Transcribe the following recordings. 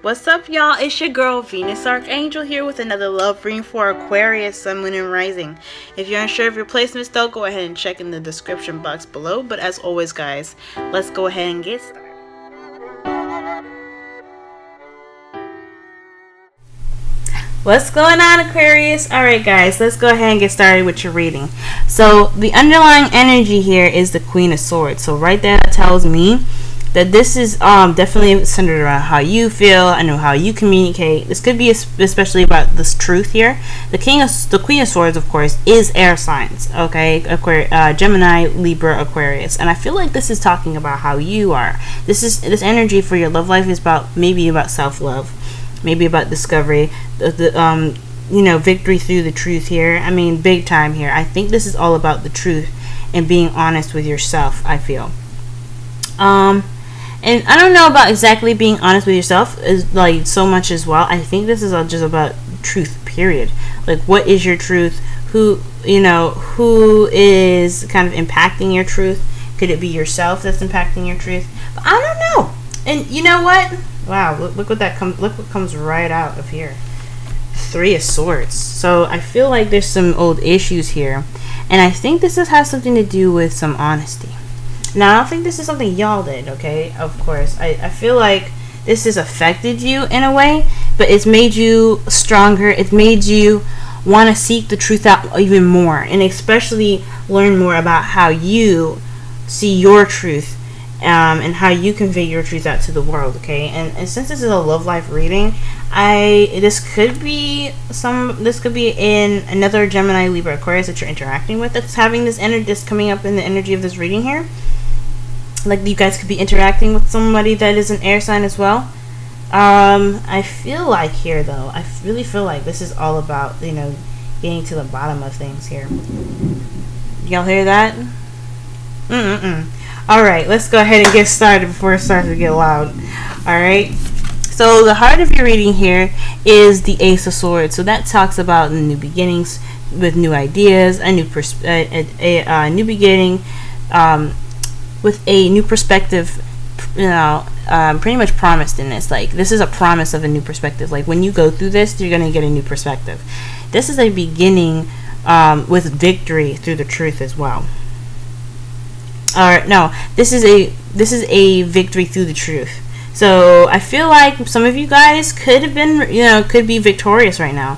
What's up, y'all? It's your girl Venus Archangel here with another love reading for Aquarius, Sun, Moon, and Rising. If you're unsure of your placements though, go ahead and check in the description box below. But as always, guys, let's go ahead and get started. What's going on, Aquarius? Alright guys, let's go ahead and get started with your reading. So the underlying energy here is the Queen of Swords. So right there, that tells me that this is definitely centered around how you feel and how you communicate. This could be especially about this truth here. The Queen of Swords, of course, is air signs. Okay, Gemini, Libra, Aquarius, and I feel like this is talking about how you are. This energy for your love life is maybe about self-love, maybe about discovery, victory through the truth here. I mean, big time here. I think this is all about the truth and being honest with yourself, I feel. And I don't know about exactly being honest with yourself is like so much as well. I think this is all just about truth, period. Like, what is your truth? Who is kind of impacting your truth? Could it be yourself that's impacting your truth? But I don't know. And you know what? Wow, look what comes right out of here. Three of Swords. So I feel like there's some old issues here, and I think this has something to do with some honesty. Now, I don't think this is something y'all did, okay? Of course. I feel like this has affected you in a way, but it's made you stronger. It's made you want to seek the truth out even more, and especially learn more about how you see your truth, and how you convey your truth out to the world, okay? And since this is a love life reading, this could be in another Gemini, Libra, Aquarius that you're interacting with that's having this energy, that's coming up in the energy of this reading here. Like, you guys could be interacting with somebody that is an air sign as well. I feel like here, though, I really feel like this is all about, getting to the bottom of things here. Y'all hear that? Alright, let's go ahead and get started before it starts to get loud. Alright? So, the heart of your reading here is the Ace of Swords. So, that talks about new beginnings with new ideas, a new new beginning, with a new perspective, pretty much promised in this. Like, this is a promise of a new perspective. Like, when you go through this, you're going to get a new perspective. This is a beginning with victory through the truth as well. No, this is a victory through the truth. So I feel like some of you guys could have been, could be victorious right now,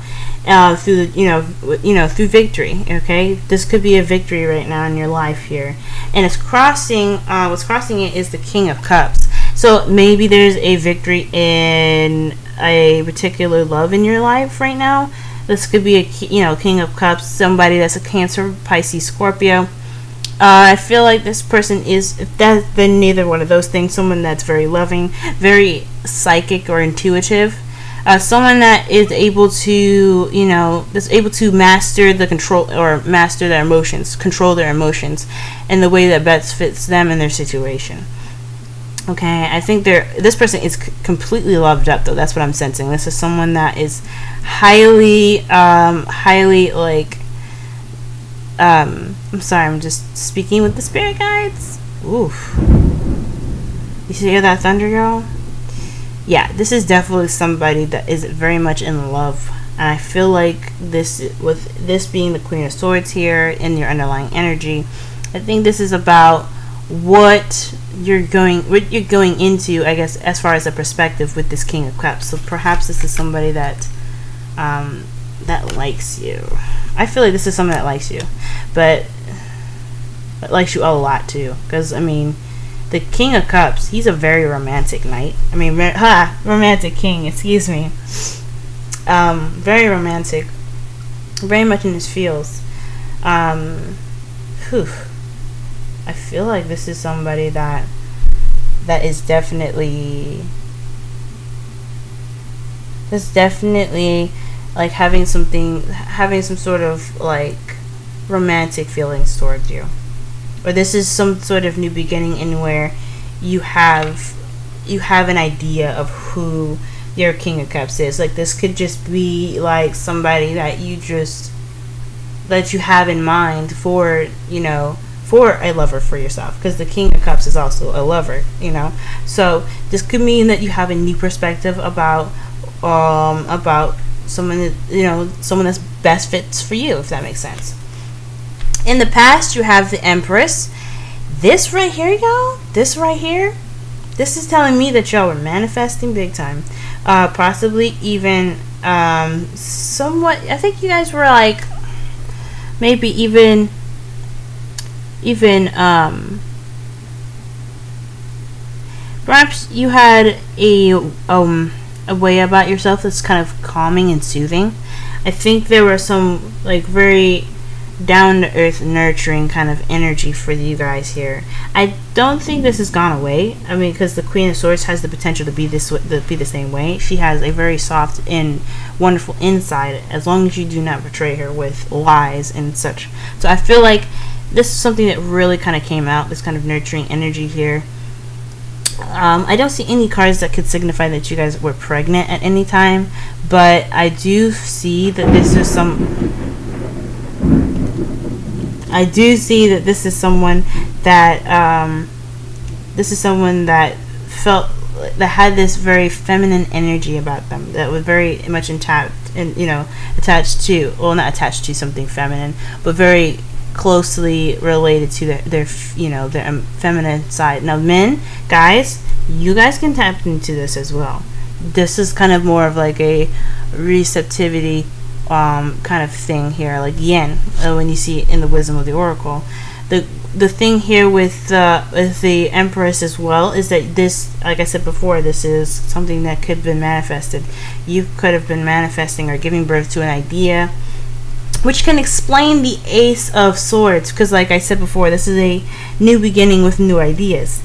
through through victory. Okay, this could be a victory right now in your life here, and it's crossing. What's crossing it is the King of Cups. So maybe there's a victory in a particular love in your life right now. This could be a King of Cups, somebody that's a Cancer, Pisces, Scorpio. I feel like this person is, if that's been neither one of those things, someone that's very loving, very psychic or intuitive, someone that is able to, that's able to master the control, or master their emotions, control their emotions in the way that best fits them and their situation. Okay, I think this person is completely loved up, though. That's what I'm sensing. This is someone that is highly, like, I'm sorry, I'm just speaking with the spirit guides. Oof. You hear that thunder, y'all? Yeah, this is definitely somebody that is very much in love. And I feel like with this being the Queen of Swords here in your underlying energy, I think this is about what you're going into, I guess, as far as a perspective with this King of Cups. So perhaps this is somebody that likes you. I feel like this is someone that likes you, but likes you a lot too. Because, I mean, the King of Cups, he's a very romantic knight. I mean, romantic king, excuse me. Very romantic. Very much in his feels. I feel like this is somebody that is definitely like having some sort of like romantic feelings towards you, or this is some sort of new beginning in where you have an idea of who your King of Cups is. Like, this could just be like somebody that you have in mind for for a lover for yourself, because the King of Cups is also a lover, you know. So this could mean that you have a new perspective about someone that, you know, someone that's best fits for you, if that makes sense. In the past, you have the Empress. This right here, y'all, this right here, this is telling me that y'all were manifesting big time. Possibly even somewhat, I think you guys were like maybe even perhaps you had a way about yourself that's kind of calming and soothing. I think there were some like very down to earth, nurturing kind of energy for you guys here. I don't think this has gone away. I mean, because the Queen of Swords has the potential to be the same way. She has a very soft and wonderful inside, as long as you do not betray her with lies and such. So I feel like this is something that really kind of came out. This kind of nurturing energy here. I don't see any cards that could signify that you guys were pregnant at any time, but I do see that this is someone that felt that had this very feminine energy about them, that was very much intact and, you know, attached to, well, not attached to something feminine, but very closely related to their feminine side. Now, men, guys, you guys can tap into this as well. This is kind of more of like a receptivity kind of thing here, like yin, when you see it in the Wisdom of the Oracle. The thing here with the Empress as well is that this, like I said before, this is something that could have been manifested. You could have been manifesting or giving birth to an idea, which can explain the Ace of Swords, because like I said before, this is a new beginning with new ideas.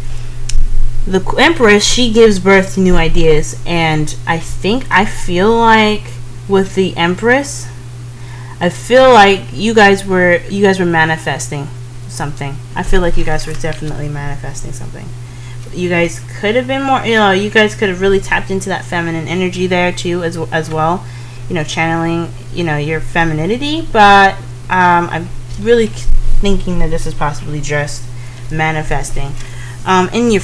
The Empress, she gives birth to new ideas, and I feel like with the Empress, I feel like you guys were manifesting something. I feel like you guys were definitely manifesting something. You guys could have been more, you know, you guys could have really tapped into that feminine energy there too, as well, you know, channeling, you know, your femininity. But I'm really thinking that this is possibly just manifesting. In your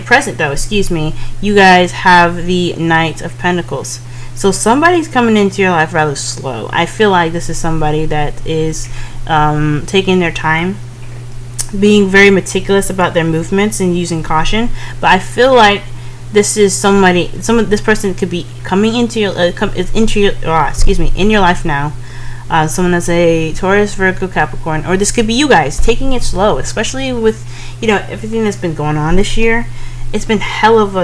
present though, excuse me, you guys have the Knight of Pentacles. So somebody's coming into your life rather slow. I feel like this is somebody that is taking their time, being very meticulous about their movements and using caution. But I feel like this is this person could be coming into your in your life now. Someone that's a Taurus, Virgo, Capricorn, or this could be you guys taking it slow, especially with, you know, everything that's been going on this year. It's been a hell of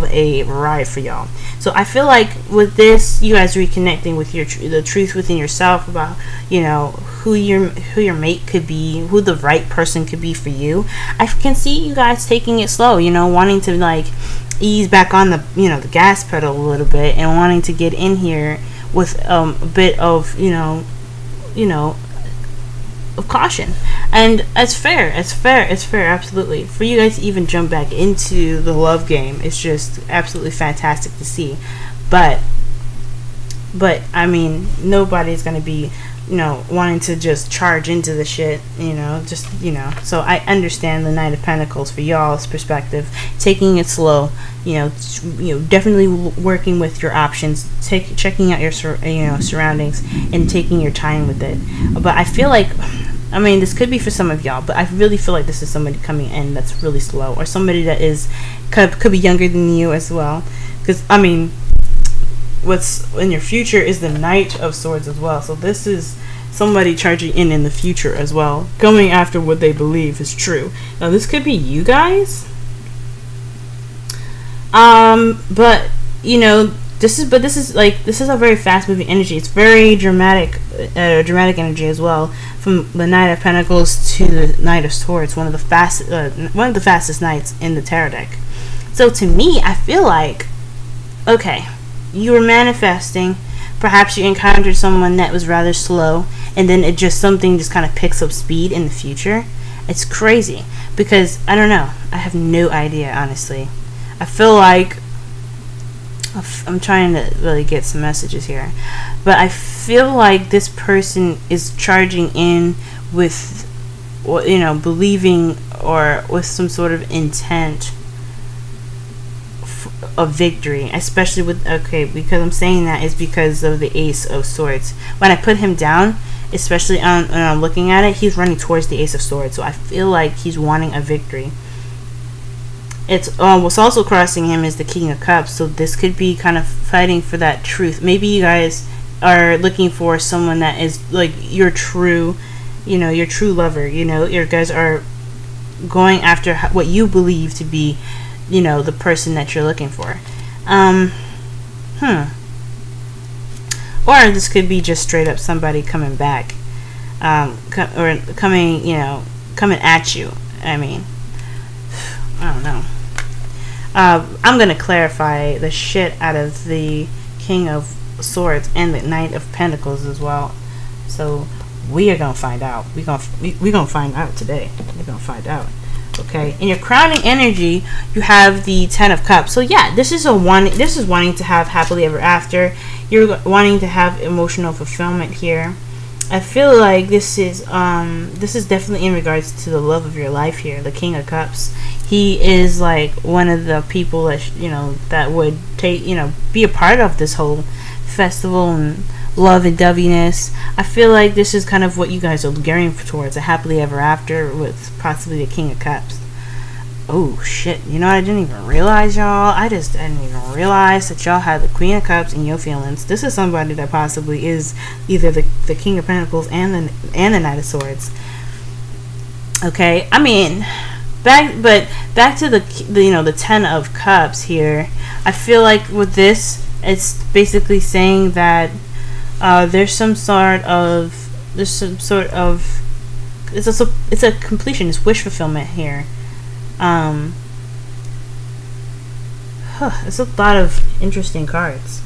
a ride for y'all. So I feel like with this, you guys reconnecting with the truth within yourself about, you know, who your mate could be, who the right person could be for you. I can see you guys taking it slow, you know, wanting to like ease back on the, you know, the gas pedal a little bit, and wanting to get in here with a bit of, you know, of caution. And it's fair, absolutely. For you guys to even jump back into the love game, it's just absolutely fantastic to see. But I mean, nobody's gonna be, you know, wanting to just charge into the shit, you know, just, you know. So I understand the Knight of Pentacles for y'all's perspective, taking it slow, you know, definitely working with your options, checking out your surroundings, and taking your time with it. But I feel like, I mean, this could be for some of y'all, but I really feel like this is somebody coming in that's really slow, or somebody that is could be younger than you as well. Because I mean, what's in your future is the Knight of Swords as well. So this is somebody charging in the future as well, going after what they believe is true. Now this could be you guys. But you know, this is a very fast moving energy. It's very dramatic energy as well. From the Knight of Pentacles to the Knight of Swords, one of the fastest knights in the tarot deck. So to me, I feel like, okay, you were manifesting. Perhaps you encountered someone that was rather slow, and then something just kind of picks up speed in the future. It's crazy because I don't know. I have no idea, honestly. I feel like I'm trying to really get some messages here, but I feel like this person is charging in with you know, believing or with some sort of intent of victory, especially with, okay, because I'm saying that is because of the Ace of Swords. When I put him down, especially when I'm looking at it, he's running towards the Ace of Swords, so I feel like he's wanting a victory. It's what's also crossing him is the King of Cups, so this could be kind of fighting for that truth. Maybe you guys are looking for someone that is like your true, you know, your true lover. You know, you guys are going after what you believe to be, you know, the person that you're looking for. Or this could be just straight up somebody coming back, or coming, you know, coming at you. I mean, I don't know. I'm gonna clarify the shit out of the King of Swords and the Knight of Pentacles as well. So we are gonna find out. We gonna find out today. We're gonna find out. Okay. In your crowning energy, you have the Ten of Cups. So yeah, this is wanting to have happily ever after. You're wanting to have emotional fulfillment here. I feel like this is definitely in regards to the love of your life here, the King of Cups. He is like one of the people that, you know, that would take, you know, be a part of this whole festival and love and doviness. I feel like this is kind of what you guys are gearing towards, a happily ever after with possibly the King of Cups. Oh shit, you know what I didn't even realize, y'all? I just didn't even realize that y'all had the Queen of Cups in your feelings. This is somebody that possibly is either the King of Pentacles and the Knight of Swords. Okay, I mean, back to the you know, the Ten of Cups here. I feel like with this, it's basically saying that there's some sort of it's a completion, it's wish fulfillment here. It's a lot of interesting cards.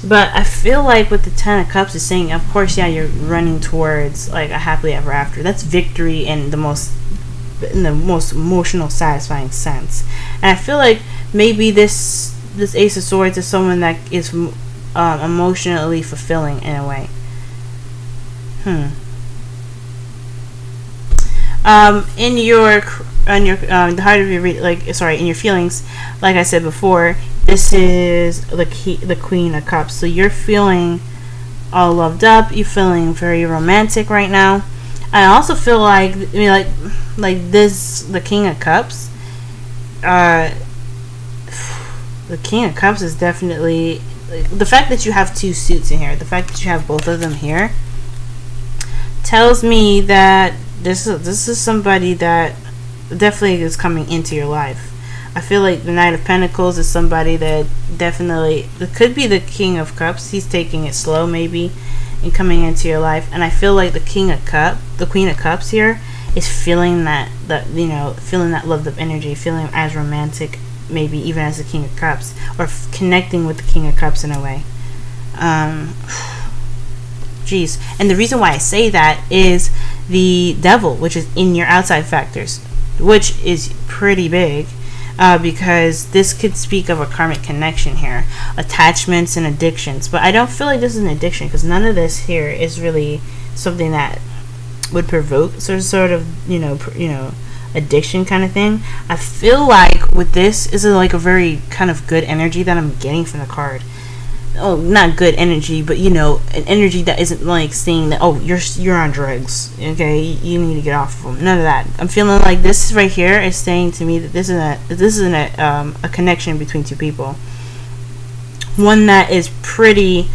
But I feel like with the Ten of Cups is saying, of course, yeah, you're running towards like a happily ever after. That's victory in the most emotional, satisfying sense. And I feel like maybe this Ace of Swords is someone that is emotionally fulfilling in a way. In the heart of your in your feelings, like I said before, this is the Queen of Cups. So you're feeling all loved up. You're feeling very romantic right now. I also feel like, I mean, like this, the King of Cups. The King of Cups is definitely the fact that you have two suits in here. The fact that you have both of them here tells me that this is somebody that definitely is coming into your life. I feel like the Knight of Pentacles is somebody that definitely, it could be the King of Cups. He's taking it slow maybe and coming into your life. And I feel like the Queen of Cups here is feeling that you know, feeling that loved up energy, feeling as romantic maybe even as the King of Cups, or connecting with the King of Cups in a way. Jeez. And the reason why I say that is the Devil, which is in your outside factors, which is pretty big, because this could speak of a karmic connection here, attachments and addictions. But I don't feel like this is an addiction, because none of this here is really something that would provoke sort of you know addiction kind of thing. I feel like with this is like a very kind of good energy that I'm getting from the card. Oh, not good energy, but you know, an energy that isn't like saying that, oh, you're on drugs, okay, you need to get off of them. None of that. I'm feeling like this right here is saying to me that this is a connection between two people, one that is pretty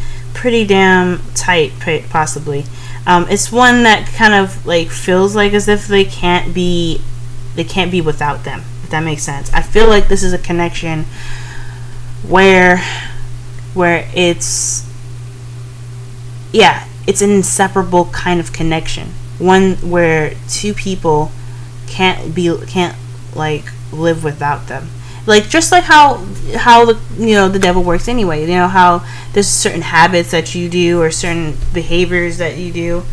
damn tight, possibly. It's one that kind of like feels like as if they can't be without them, if that makes sense. I feel like this is a connection where it's an inseparable kind of connection, one where two people can't like live without them, like just like how the Devil works anyway. You know how there's certain habits that you do or certain behaviors that you do,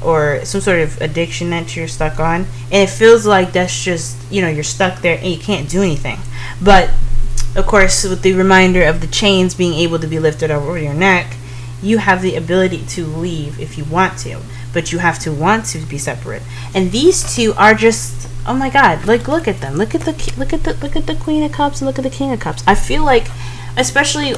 or some sort of addiction that you're stuck on, and it feels like that's just, you're stuck there and you can't do anything. But of course, with the reminder of the chains being able to be lifted over your neck, you have the ability to leave if you want to, but you have to want to be separate. And these two are just, oh my god, like look at them. Look at the Queen of Cups and look at the King of Cups. I feel like, especially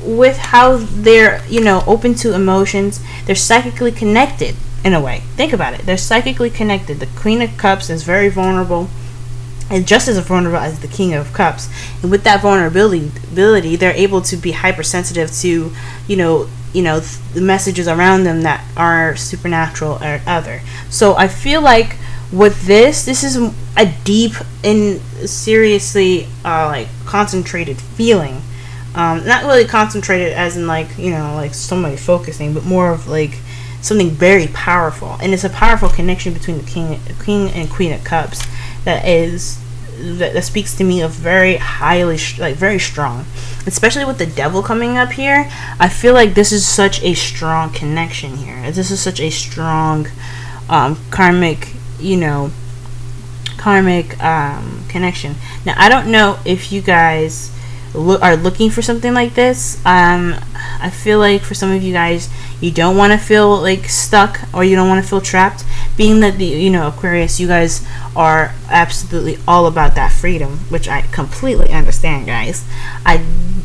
with how they're, you know, open to emotions, they're psychically connected in a way. Think about it. They're psychically connected. The Queen of Cups is very vulnerable, and just as vulnerable as the King of Cups. And with that vulnerability, they're able to be hypersensitive to, you know, the messages around them that are supernatural or other. So I feel like with this is a deep and seriously like concentrated feeling. Not really concentrated as in like, you know, like somebody focusing, but more of like something very powerful. And it's a powerful connection between the King and Queen of Cups that speaks to me of very highly, like very strong. Especially with the Devil coming up here, I feel like this is such a strong connection here. This is such a strong karmic, you know, connection. Now I don't know if you guys are looking for something like this. I feel like for some of you guys, you don't want to feel like stuck, or you don't want to feel trapped, being that the, you know, Aquarius, you guys are absolutely all about that freedom, which I completely understand, guys. I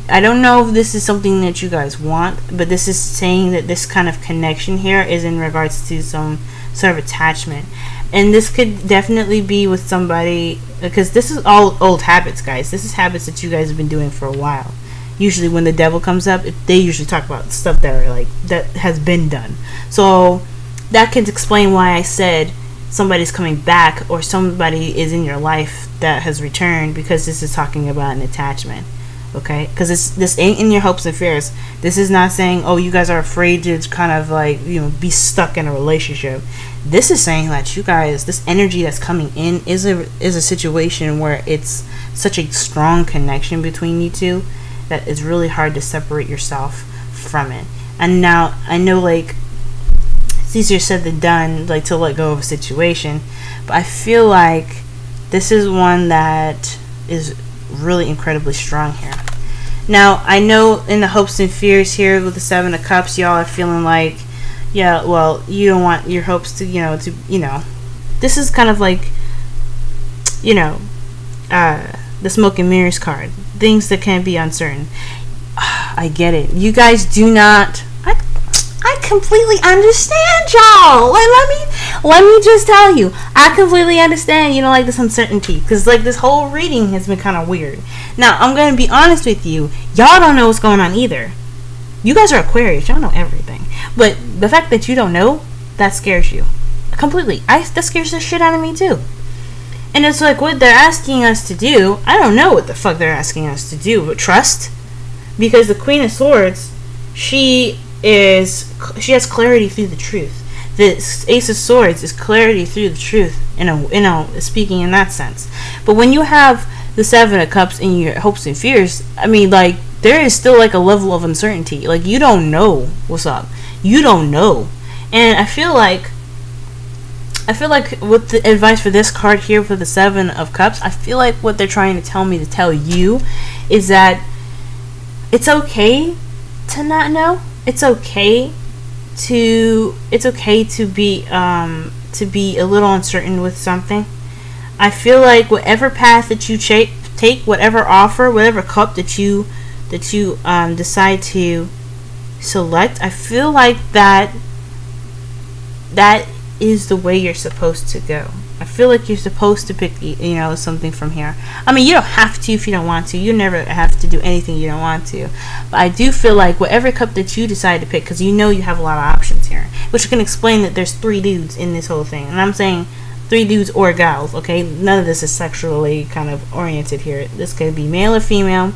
don't know if this is something that you guys want, but this is saying that this kind of connection here is in regards to some sort of attachment. And this could definitely be with somebody, because this is all old habits, guys. This is habits that you guys have been doing for a while. Usually when the Devil comes up, they usually talk about stuff that are like, that has been done. So that can explain why I said somebody's coming back, or somebody is in your life that has returned, because this is talking about an attachment. Okay, because this ain't in your hopes and fears. This is not saying, oh, you guys are afraid to kind of like, you know, be stuck in a relationship. This is saying that you guys, this energy that's coming in is a situation where it's such a strong connection between you two that it's really hard to separate yourself from it. And now I know, like, it's easier said than done, like, to let go of a situation, but I feel like this is one that is really incredibly strong here. Now I know in the hopes and fears here with the Seven of Cups, y'all are feeling like, yeah, well, you don't want your hopes to, you know, this is kind of like, you know, the Smoke and Mirrors card, things that can be uncertain. I get it. You guys do not. I completely understand, y'all. Let me just tell you, I completely understand, you know, like this uncertainty, because like this whole reading has been kind of weird. Now I'm gonna be honest with you, y'all don't know what's going on either. You guys are Aquarius, y'all know everything, but the fact that you don't know, that scares you completely. That scares the shit out of me too. And it's like, what they're asking us to do, I don't know what the fuck they're asking us to do, but trust, because the Queen of Swords, she has clarity through the truth. The Ace of Swords is clarity through the truth, speaking in that sense. But when you have the Seven of Cups in your hopes and fears, I mean, like, there is still like a level of uncertainty. Like, you don't know what's up. You don't know. And I feel like with the advice for this card here for the Seven of Cups, I feel like what they're trying to tell me to tell you is that it's okay to not know. It's okay to be a little uncertain with something. I feel like whatever path that you take, whatever offer, whatever cup that you decide to select, I feel like that is the way you're supposed to go. I feel like you're supposed to pick, you know, something from here. I mean, you don't have to if you don't want to. You never have to do anything you don't want to. But I do feel like whatever cup that you decide to pick, because you know you have a lot of options here, which can explain that there's 3 dudes in this whole thing. And I'm saying 3 dudes or gals, okay? None of this is sexually kind of oriented here. This could be male or female.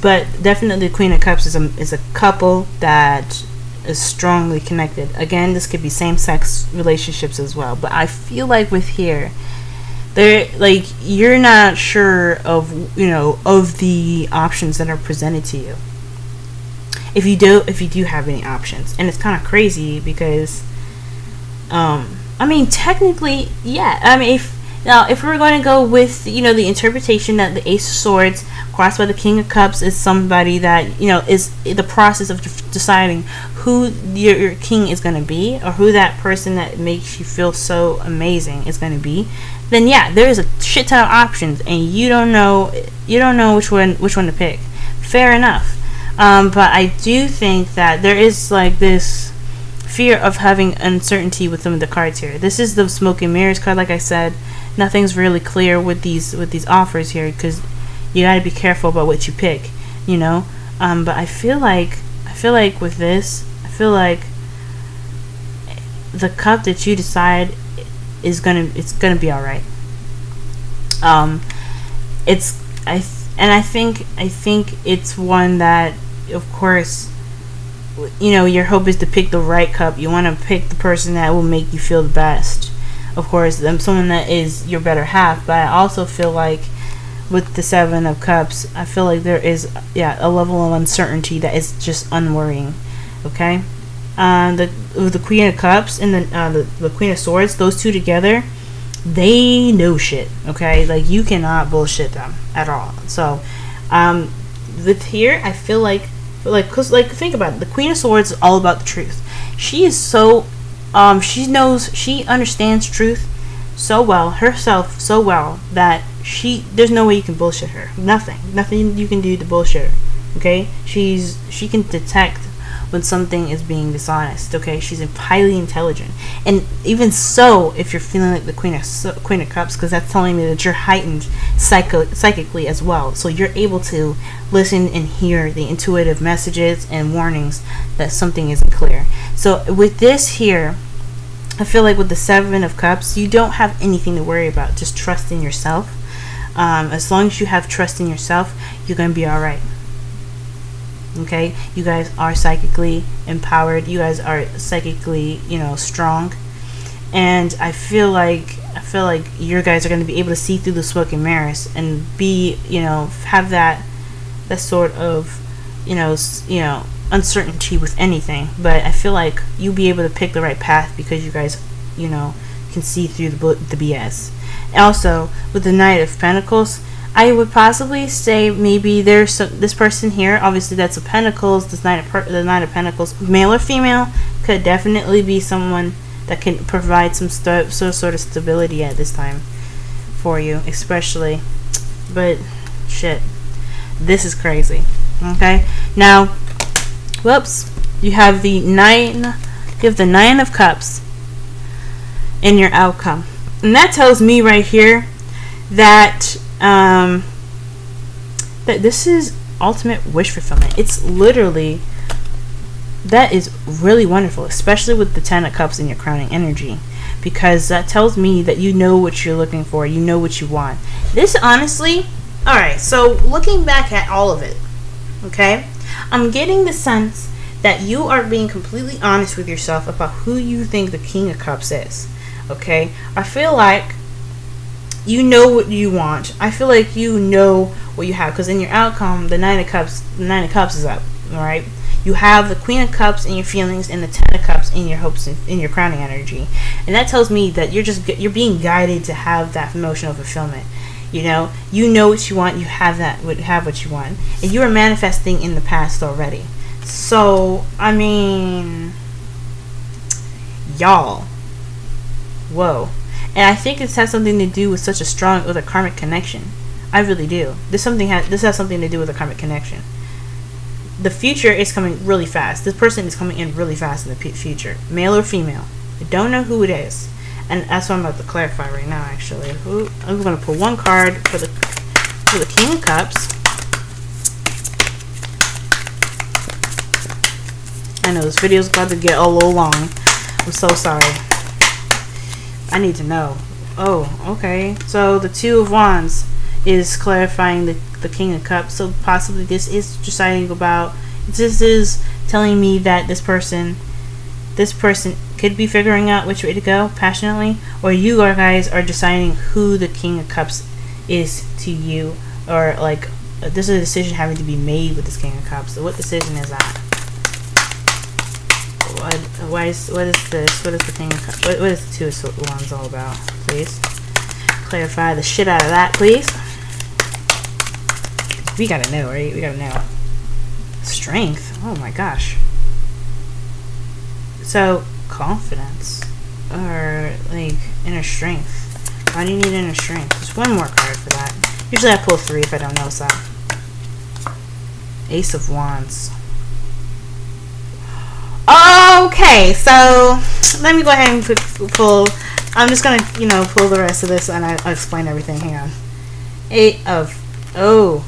But definitely the Queen of Cups is a couple that is strongly connected. Again, this could be same-sex relationships as well, but I feel like with here, they're like, you're not sure of, you know, of the options that are presented to you, if you do have any options. And it's kind of crazy because I mean, technically, yeah, I mean, Now, if we're going to go with, you know, the interpretation that the Ace of Swords crossed by the King of Cups is somebody that, you know, is the process of deciding who your king is going to be, or who that person that makes you feel so amazing is going to be, then yeah, there is a shit ton of options, and you don't know which one to pick. Fair enough. But I do think that there is like this fear of having uncertainty with some of the cards here. This is the Smoke and Mirrors card. Like I said, nothing's really clear with these offers here, because you got to be careful about what you pick, you know. But I feel like with this, I feel like the cup that you decide is it's gonna be all right. I think it's one that, of course, you know, your hope is to pick the right cup. You want to pick the person that will make you feel the best. Of course, someone that is your better half. But I also feel like with the Seven of Cups, I feel like there is a level of uncertainty that is just unworrying. Okay, the Queen of Cups and the Queen of Swords, those two together, they know shit. Okay, like you cannot bullshit them at all. So with here, I feel like, cause like think about it, the Queen of Swords is all about the truth. She is so she understands truth so well, herself so well, that there's no way you can bullshit her. Nothing you can do to bullshit her. Okay, she can detect when something is being dishonest. Okay, she's highly intelligent, and even so, if you're feeling like the Queen of Cups, because that's telling me that you're heightened psychically as well, so you're able to listen and hear the intuitive messages and warnings that something isn't clear. So with this here, I feel like with the Seven of Cups, you don't have anything to worry about. Just trust in yourself. As long as you have trust in yourself, you're gonna be all right. Okay, you guys are psychically empowered. You guys are psychically, you know, strong, and I feel like you guys are going to be able to see through the smoke and mirrors and be, you know, have that sort of, you know, uncertainty with anything. But I feel like you'll be able to pick the right path because you guys, you know, can see through the BS. Also, with the Knight of Pentacles, I would possibly say maybe there's this person here. Obviously, that's a Pentacles. The Knight of Pentacles, male or female, could definitely be someone that can provide some sort of stability at this time for you, especially. But shit, this is crazy. Okay, now, whoops, you have the Nine of Cups in your outcome, and that tells me right here that that this is ultimate wish fulfillment. It's literally, that is really wonderful, especially with the Ten of Cups in your crowning energy, because that tells me that you know what you're looking for, you know what you want. This honestly, alright, so looking back at all of it, okay, I'm getting the sense that you are being completely honest with yourself about who you think the King of Cups is. Okay, I feel like you know what you want. I feel like you know what you have, because in your outcome, the Nine of Cups is up. All right, you have the Queen of Cups in your feelings and the Ten of Cups in your hopes and in your crowning energy, and that tells me that you're being guided to have that emotional fulfillment. You know what you want. You have what you want, and you are manifesting in the past already. So I mean, y'all, whoa. And I think this has something to do with with a karmic connection. I really do. This has something to do with a karmic connection. The future is coming really fast. This person is coming in really fast in the future, male or female. I don't know who it is, and that's what I'm about to clarify right now. Actually, I'm going to pull one card for the King of Cups. I know this video is about to get a little long. I'm so sorry. I need to know. Oh, okay. So the Two of Wands is clarifying the King of Cups. So possibly this is deciding about. This is telling me that this person could be figuring out which way to go passionately, or you guys are deciding who the King of Cups is to you, or like there's a decision having to be made with this King of Cups. So what decision is that? What is this? What is the King of Cups? What is the Two of Wands all about, please? Clarify the shit out of that, please. We gotta know, right? We gotta know. Strength. Oh my gosh. So, confidence. Or, like, inner strength. Why do you need inner strength? There's one more card for that. Usually I pull 3 if I don't notice that. Ace of Wands. Okay, so let me go ahead and pull. I'm just gonna, you know, pull the rest of this and I'll explain everything. Hang on. 8 of. Oh,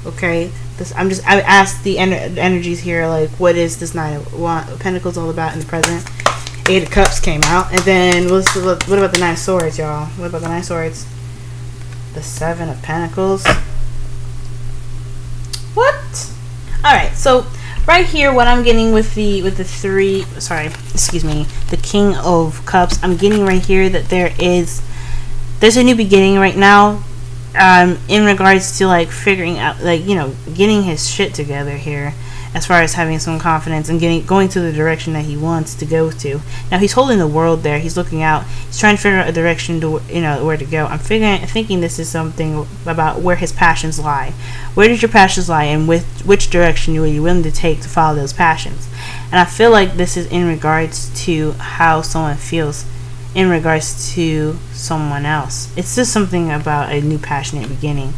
okay. I asked the energies here, like, what is this Nine of Pentacles all about in the present? 8 of Cups came out, and then what about the 9 of Swords, y'all? What about the 9 of Swords? The 7 of Pentacles. What? All right, so right here, what I'm getting with the the King of Cups, I'm getting right here that there's a new beginning right now, in regards to, like, figuring out, like, you know, getting his shit together here, as far as having some confidence and going to the direction that he wants to go to. Now he's holding the world there. He's looking out. He's trying to figure out a direction to, you know, where to go. I'm thinking this is something about where his passions lie. Where does your passions lie, and which direction are you willing to take to follow those passions? And I feel like this is in regards to how someone feels in regards to someone else. It's just something about a new passionate beginning.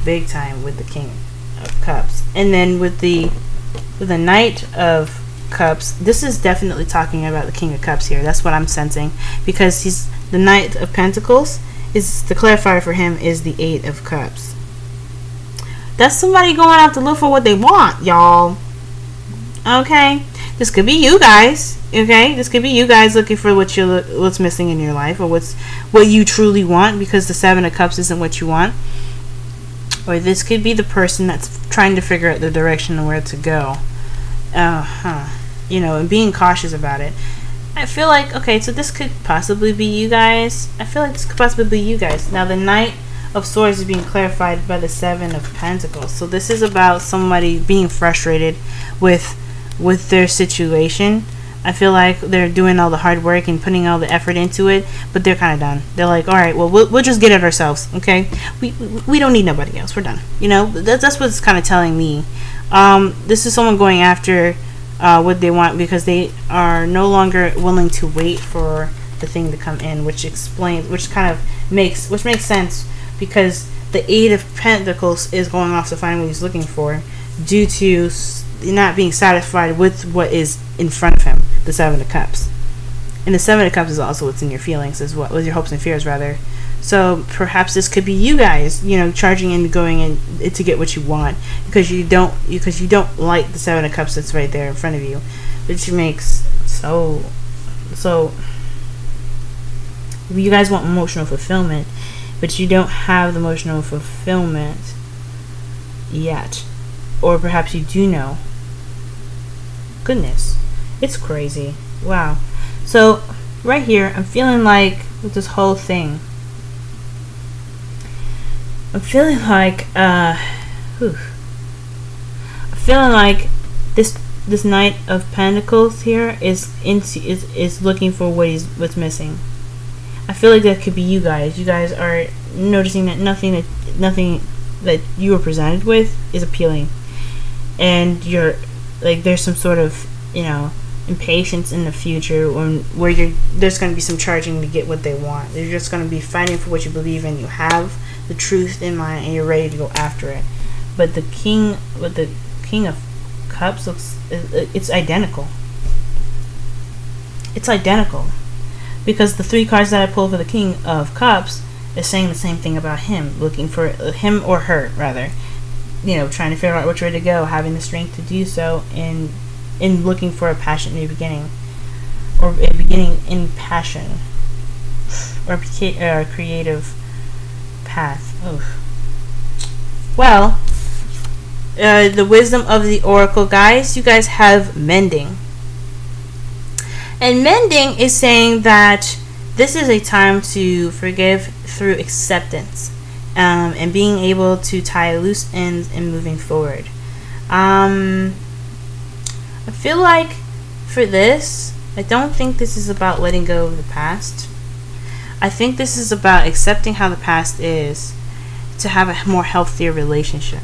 Big time with the King of Cups. And then with the Knight of Cups, this is definitely talking about the King of Cups here. That's what I'm sensing, because he's the Knight of Pentacles. Is the clarifier for him is the 8 of Cups. That's somebody going out to look for what they want, y'all. Okay, this could be you guys. Okay, this could be you guys looking for what's missing in your life, or what you truly want, because the 7 of Cups isn't what you want. Or this could be the person that's trying to figure out the direction and where to go. You know, and being cautious about it. I feel like, okay, so this could possibly be you guys. I feel like this could possibly be you guys. Now, the Knight of Swords is being clarified by the 7 of Pentacles. So this is about somebody being frustrated with their situation. I feel like they're doing all the hard work and putting all the effort into it, but they're kind of done. They're like, all right, well, we'll just get it ourselves, okay? We don't need nobody else. We're done. You know, that's what it's kind of telling me. This is someone going after what they want, because they are no longer willing to wait for the thing to come in, which makes sense, because the 8 of Pentacles is going off to find what he's looking for, due to not being satisfied with what is in front of him, the 7 of Cups. And the 7 of Cups is also what's in your feelings, as well, with your hopes and fears, rather. So perhaps this could be you guys, you know, charging in, going in to get what you want, because you don't like the 7 of Cups that's right there in front of you, which makes so you guys want emotional fulfillment, but you don't have the emotional fulfillment yet. Or perhaps you do know. Goodness, it's crazy. Wow. So right here, I'm feeling like, with this whole thing, I'm feeling like this Knight of Pentacles here is looking for what's missing. I feel like that could be you guys. You guys are noticing that nothing that you were presented with is appealing, and you're like, there's some sort of, you know, impatience in the future, where there's going to be some charging to get what they want. You're just going to be fighting for what you believe in. You have the truth in mind, and you're ready to go after it. But the King of Cups it's identical. It's identical, because the 3 cards that I pulled for the King of Cups is saying the same thing about him, looking for him, or her rather, you know, trying to figure out which way to go, having the strength to do so, and in looking for a passionate new beginning, or a beginning in passion, or a creative path. Oof. Well, the wisdom of the oracle, guys, you guys have mending. And mending is saying that this is a time to forgive through acceptance, and being able to tie loose ends and moving forward. I feel like for this, I don't think this is about letting go of the past. I think this is about accepting how the past is to have a more healthier relationship.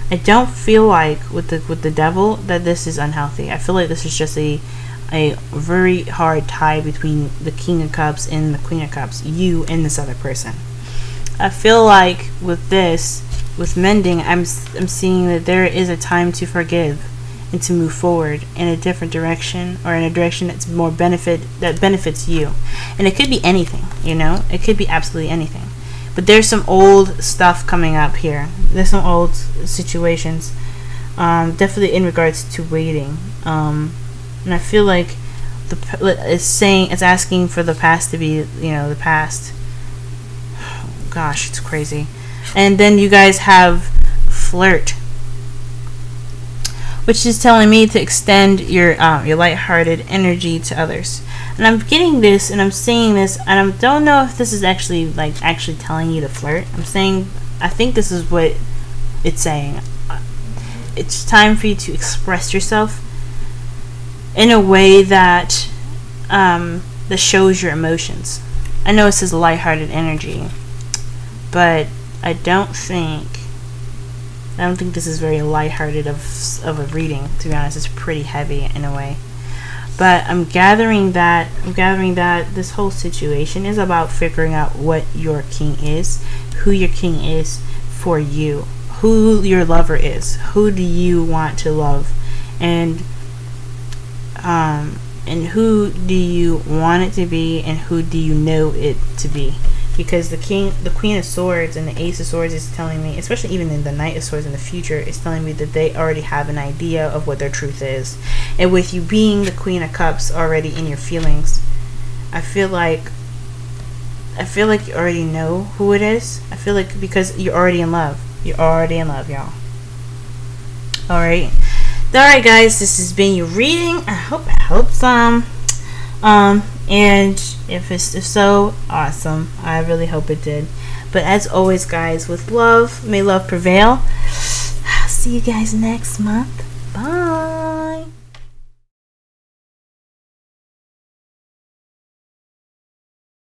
I don't feel like with the devil that this is unhealthy. I feel like this is just a very hard tie between the King of Cups and the Queen of Cups, you and this other person. I feel like with this, with mending, I'm seeing that there is a time to forgive and to move forward in a different direction, or in a direction that's more benefits you. And it could be anything, you know, it could be absolutely anything. But there's some old stuff coming up here. There's some old situations, definitely in regards to waiting. And I feel like it's asking for the past to be, you know, the past. Gosh, it's crazy. And then you guys have flirt, which is telling me to extend your lighthearted energy to others. And I'm getting this, and I'm seeing this, and I don't know if this is actually telling you to flirt. I think this is what it's saying. It's time for you to express yourself in a way that that shows your emotions. I know it says lighthearted energy, but I don't think this is very lighthearted of a reading, to be honest. It's pretty heavy in a way. But I'm gathering that this whole situation is about figuring out what your king is, who your king is for you, who your lover is, who do you want to love, and who do you want it to be, and who do you know it to be. Because the Queen of Swords and the Ace of Swords is telling me, especially even in the Knight of Swords in the future, is telling me that they already have an idea of what their truth is. And with you being the Queen of Cups already in your feelings, I feel like you already know who it is. I feel like because you're already in love. You're already in love, y'all. Alright. Alright, guys, this has been your reading. I hope it helped some. And if so, awesome. I really hope it did. But as always, guys, with love, may love prevail. I'll see you guys next month.